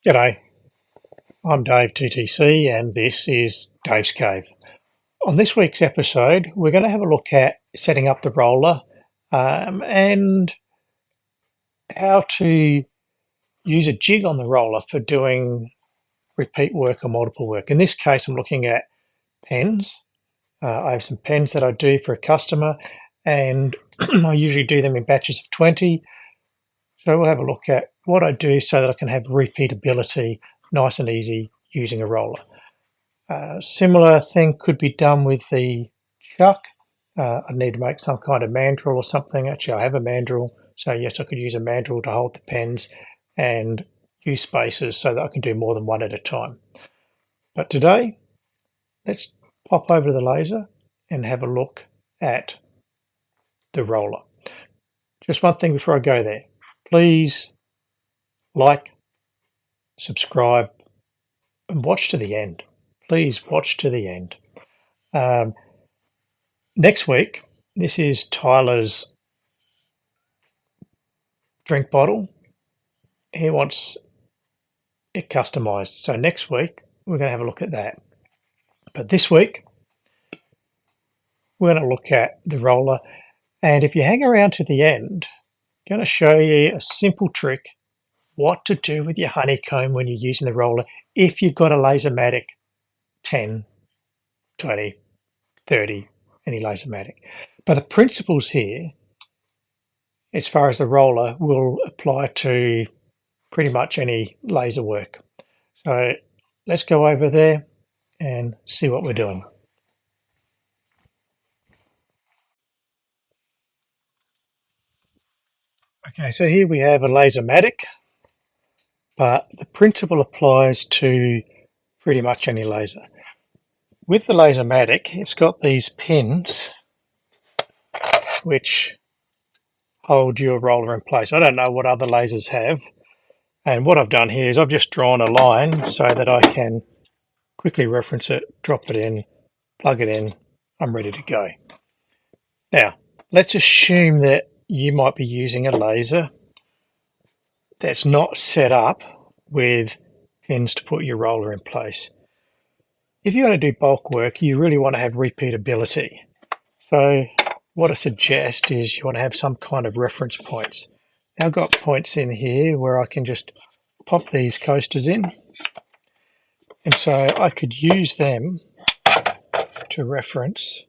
G'day, I'm DaveTTC and this is Dave's Cave. On this week's episode, we're going to have a look at setting up the roller and how to use a jig on the roller for doing repeat work or multiple work. In this case, I'm looking at pens. I have some pens that I do for a customer and I usually do them in batches of 20. So we'll have a look at what I do so that I can have repeatability nice and easy using a roller. Similar thing could be done with the chuck. I need to make some kind of mandrel or something. Actually, I have a mandrel, so yes, I could use a mandrel to hold the pens and use spacers so that I can do more than one at a time. But today, let's pop over to the laser and have a look at the roller. Just one thing before I go there. Please like, subscribe, and watch to the end. Please watch to the end. Next week, this is Tyler's drink bottle. He wants it customized. So next week, we're going to have a look at that. But this week, we're going to look at the roller. And if you hang around to the end, I'm going to show you a simple trick what to do with your honeycomb when you're using the roller if you've got a Lasermatic 10, 20, 30, any Lasermatic. But the principles here, as far as the roller, will apply to pretty much any laser work. So let's go over there and see what we're doing. Okay, so here we have a Lasermatic, but the principle applies to pretty much any laser. With the Lasermatic, it's got these pins which hold your roller in place. I don't know what other lasers have, and what I've done here is I've just drawn a line so that I can quickly reference it, drop it in, plug it in, I'm ready to go. Now, let's assume that you might be using a laser that's not set up with pins to put your roller in place. If you're going to do bulk work, you really want to have repeatability. So what I suggest is you want to have some kind of reference points. Now I've got points in here where I can just pop these coasters in. And so I could use them to reference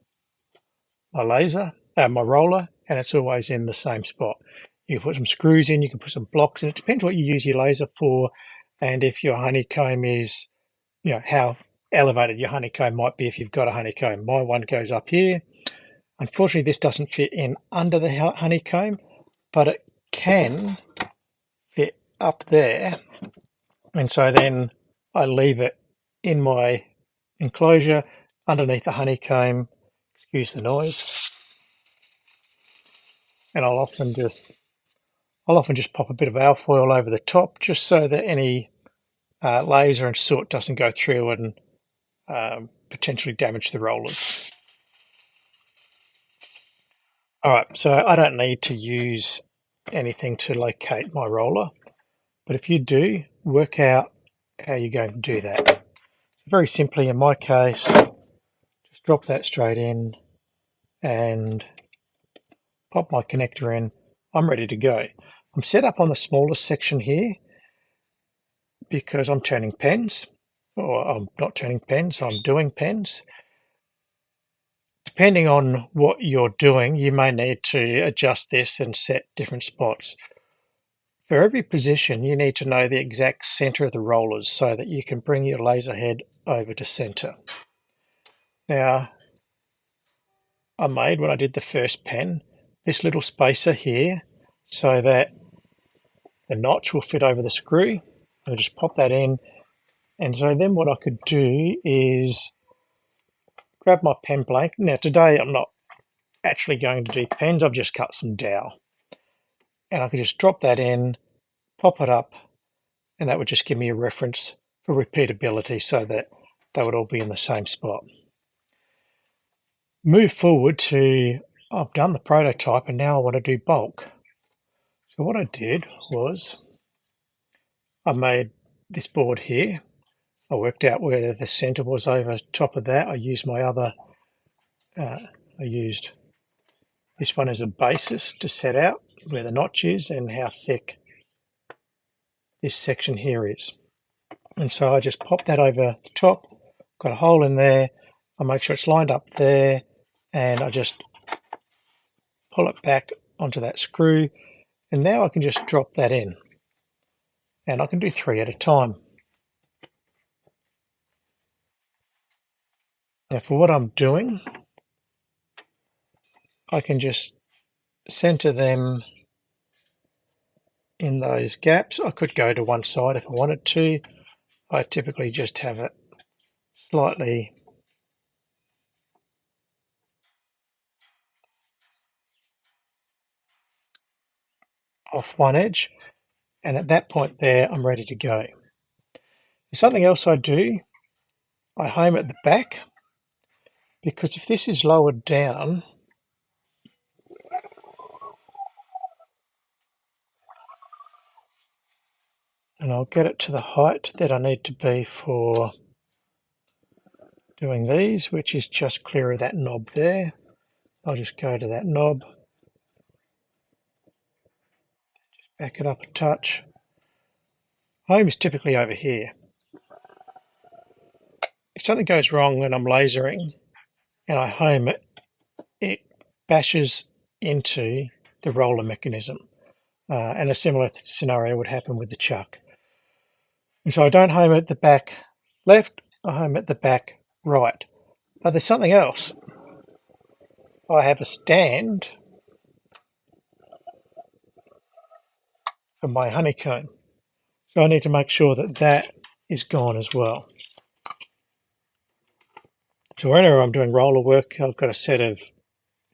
my laser, my roller, and it's always in the same spot. You can put some screws in, you can put some blocks in. It depends what you use your laser for, and if your honeycomb is, how elevated your honeycomb might be if you've got a honeycomb. My one goes up here. Unfortunately, this doesn't fit in under the honeycomb, but it can fit up there. And so then I leave it in my enclosure underneath the honeycomb. Excuse the noise. And I'll often just pop a bit of alfoil over the top just so that any laser and soot doesn't go through and potentially damage the rollers. Alright, so I don't need to use anything to locate my roller, but if you do, work out how you're going to do that. So very simply, in my case, just drop that straight in and pop my connector in. I'm ready to go. I'm set up on the smallest section here because I'm turning pens, or I'm not turning pens, I'm doing pens. Depending on what you're doing, you may need to adjust this and set different spots. For every position, you need to know the exact center of the rollers so that you can bring your laser head over to center. Now, I made, when I did the first pen, this little spacer here so that the notch will fit over the screw. I'll just pop that in. And so then what I could do is grab my pen blank. Now today I'm not actually going to do pens, I've just cut some dowel. And I could just drop that in, pop it up, and that would just give me a reference for repeatability so that they would all be in the same spot. Move forward to, I've done the prototype and now I want to do bulk. So what I did was I made this board here. I worked out where the center was over top of that. I used my other, I used this one as a basis to set out where the notch is and how thick this section here is. And so I just pop that over the top, got a hole in there, I make sure it's lined up there, and I just pull it back onto that screw, and now I can just drop that in. And I can do 3 at a time. Now for what I'm doing, I can just center them in those gaps. I could go to one side if I wanted to. I typically just have it slightly off one edge, and at that point there I'm ready to go. Something else I do, I home at the back, because if this is lowered down, and I'll get it to the height that I need to be for doing these, which is just clear of that knob there. I'll just go to that knob, just back it up a touch. Home is typically over here. If something goes wrong when I'm lasering and I home it, it bashes into the roller mechanism. And a similar scenario would happen with the chuck. And so I don't home at the back left, I home at the back right. But there's something else. I have a stand for my honeycomb. So I need to make sure that that is gone as well. So whenever I'm doing roller work, I've got a set of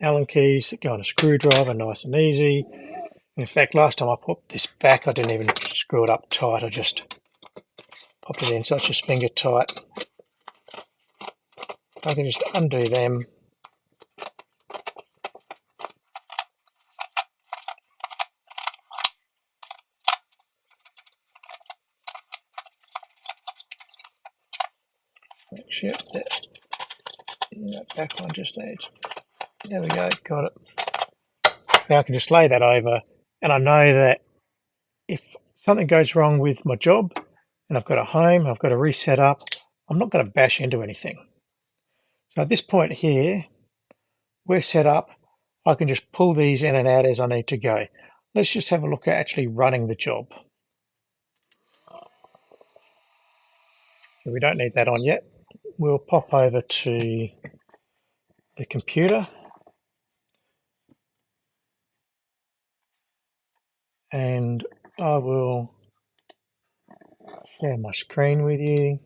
Allen keys that go on a screwdriver, nice and easy. In fact, last time I put this back, I didn't even screw it up tight. I just popped it in, so it's just finger tight. I can just undo them. Make sure that back one just needs. There we go, got it. Now I can just lay that over, and I know that if something goes wrong with my job and I've got a home, I've got to reset up, I'm not going to bash into anything. So at this point here, we're set up. I can just pull these in and out as I need to go. Let's just have a look at actually running the job. So we don't need that on yet. We'll pop over to the computer and I will share my screen with you.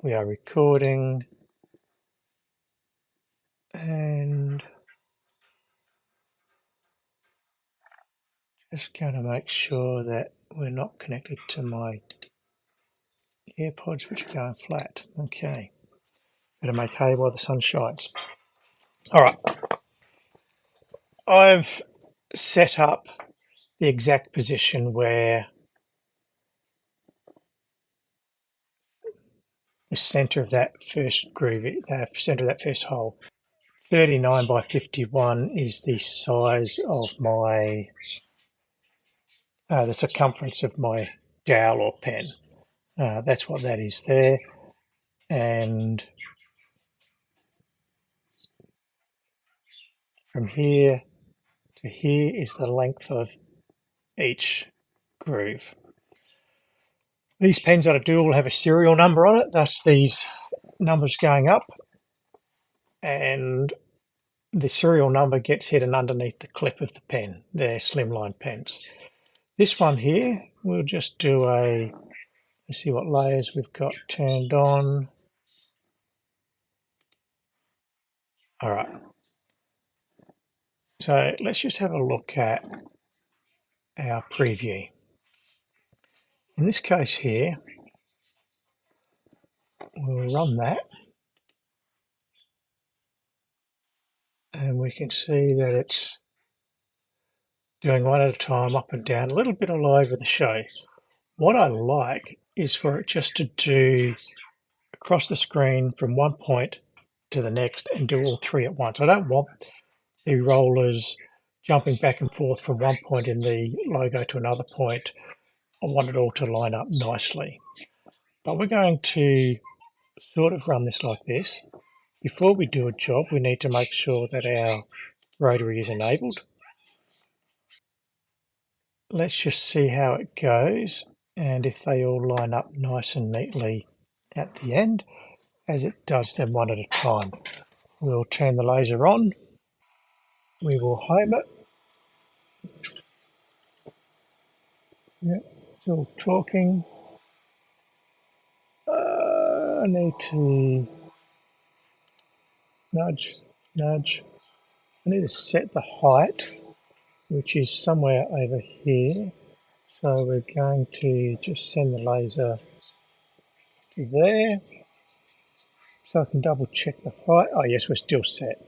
We are recording and just going to make sure that we're not connected to my AirPods, which are going flat. Okay, better make hay while the sun shines. All right, I've set up the exact position where the center of that first groove, the center of that first hole. 39 by 51 is the size of my, the circumference of my dowel or pen. That's what that is there. And from here to here is the length of each groove. These pens that I do all have a serial number on it, thus these numbers going up, and the serial number gets hidden underneath the clip of the pen. They're slimline pens. This one here, we'll just do a, let's see what layers we've got turned on. All right. So let's just have a look at our preview. In this case here, we'll run that. And we can see that it's doing one at a time, up and down, a little bit all over the show. What I like is for it just to do across the screen from one point to the next and do all three at once. I don't want the rollers jumping back and forth from one point in the logo to another point. I want it all to line up nicely. But we're going to sort of run this like this. Before we do a job, we need to make sure that our rotary is enabled. Let's just see how it goes, and if they all line up nice and neatly at the end, as it does them one at a time. We'll turn the laser on, we will home it. Yep, still talking. I need to nudge. I need to set the height, which is somewhere over here. So we're going to just send the laser to there. So I can double check the height. Oh yes, we're still set.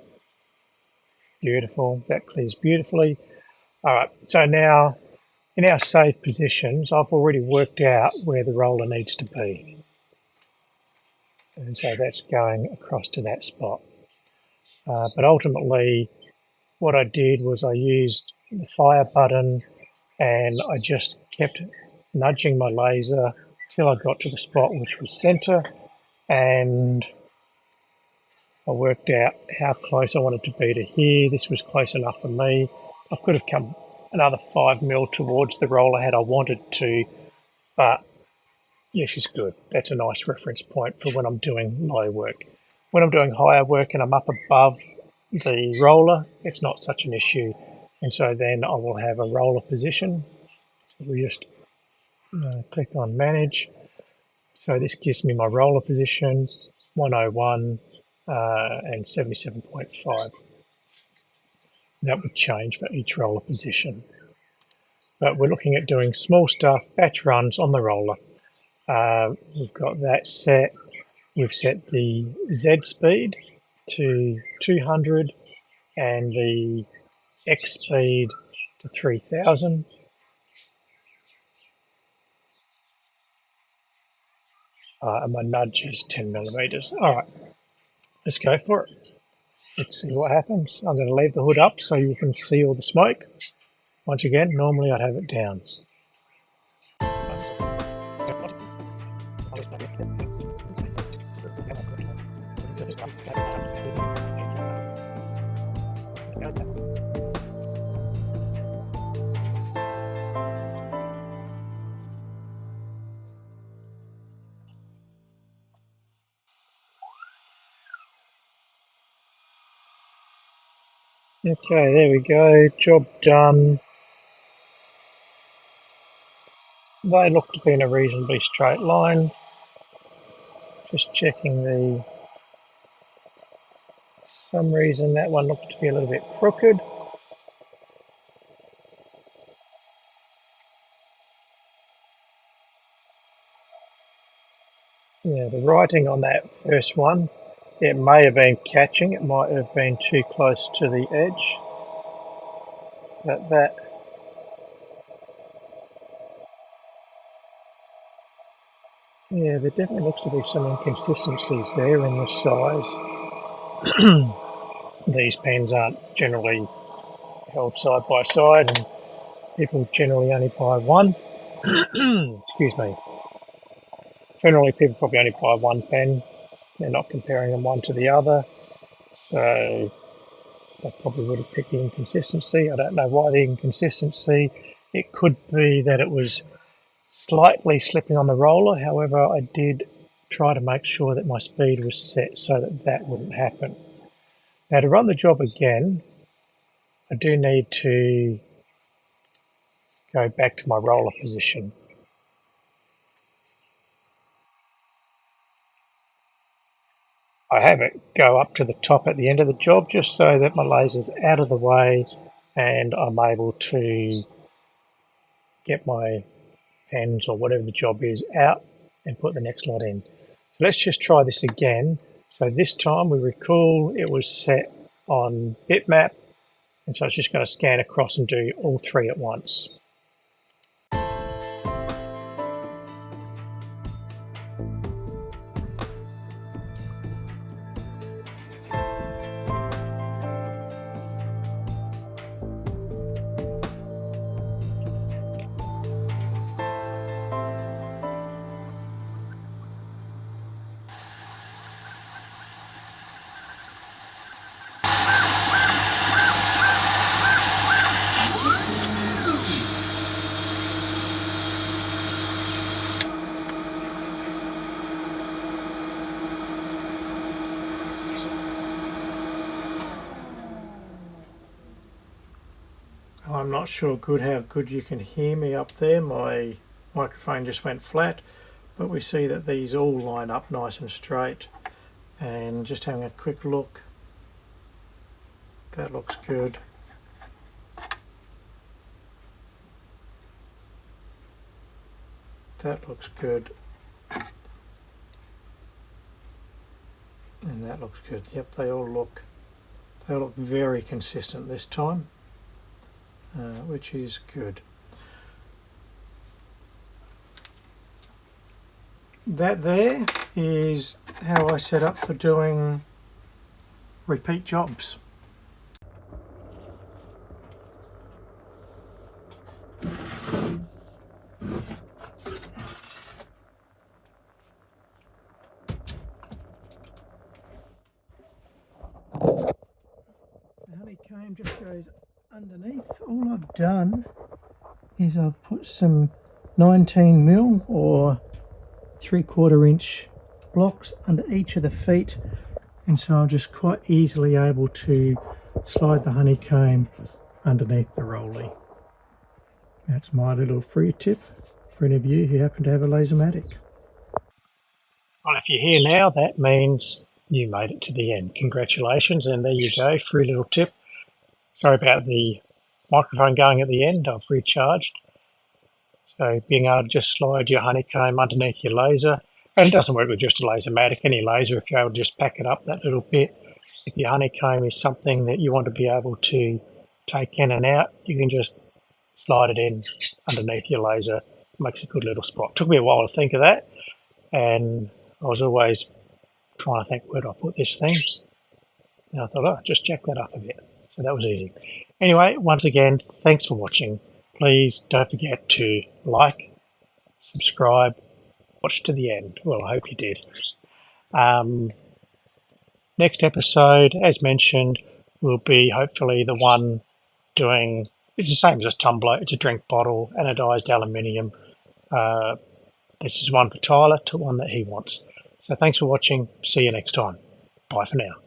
Beautiful, that clears beautifully. All right, so now in our save positions, I've already worked out where the roller needs to be. And so that's going across to that spot. But ultimately, what I did was I used the fire button and I just kept nudging my laser till I got to the spot which was center, and I worked out how close I wanted to be to here. This was close enough for me. I could have come another 5mm towards the roller had I wanted to, but this is good. That's a nice reference point for when I'm doing low work. When I'm doing higher work and I'm up above the roller, it's not such an issue. And so then I will have a roller position. We just click on manage. So this gives me my roller position, 101 and 77.5. That would change for each roller position. But we're looking at doing small stuff, batch runs on the roller. We've got that set. We've set the Z speed to 200 and the X speed to 3000. And my nudge is 10mm. All right, let's go for it. Let's see what happens. I'm going to leave the hood up so you can see all the smoke. Once again, normally I'd have it down. Okay, there we go, job done. They look to be in a reasonably straight line. Just checking the, for some reason that one looks to be a little bit crooked. Yeah, the writing on that first one, it may have been catching, it might have been too close to the edge. But that, yeah, there definitely looks to be some inconsistencies there in the size. These pens aren't generally held side by side, and people generally only buy one. Excuse me. Generally, people probably only buy one pen. They're not comparing them one to the other. So that probably would have picked the inconsistency. I don't know why the inconsistency. It could be that it was slightly slipping on the roller. However, I did try to make sure that my speed was set so that that wouldn't happen. Now, to run the job again, I do need to go back to my roller position. I have it go up to the top at the end of the job just so that my laser's out of the way and I'm able to get my pens or whatever the job is out and put the next lot in. So let's just try this again. So this time we recall it was set on bitmap, and so it's just going to scan across and do all three at once. I'm not sure how good you can hear me up there. My microphone just went flat, but we see that these all line up nice and straight. And just having a quick look, that looks good. That looks good. And that looks good. Yep, they all look very consistent this time, which is good. That there is how I set up for doing repeat jobs. The honeycomb just goes underneath. All I've done is I've put some 19mm or 3/4 inch blocks under each of the feet, and so I'm just quite easily able to slide the honeycomb underneath the Roly. That's my little free tip for any of you who happen to have a Lasermatic. Well, if you're here now, that means you made it to the end. Congratulations, and there you go, free little tip. Sorry about the microphone going at the end, I've recharged. So being able to just slide your honeycomb underneath your laser, and it doesn't work with just a Lasermatic, any laser, if you're able to just pack it up that little bit. If your honeycomb is something that you want to be able to take in and out, you can just slide it in underneath your laser. It makes a good little spot. Took me a while to think of that, and I was always trying to think, where do I put this thing? And I thought, just jack that up a bit. So that was easy. Anyway, once again, thanks for watching. Please don't forget to like, subscribe, watch to the end. Well, I hope you did. Next episode, as mentioned, will be hopefully the one doing, it's the same as a tumbler, it's a drink bottle, anodized aluminium. This is one for Tyler, to one that he wants. So thanks for watching. See you next time. Bye for now.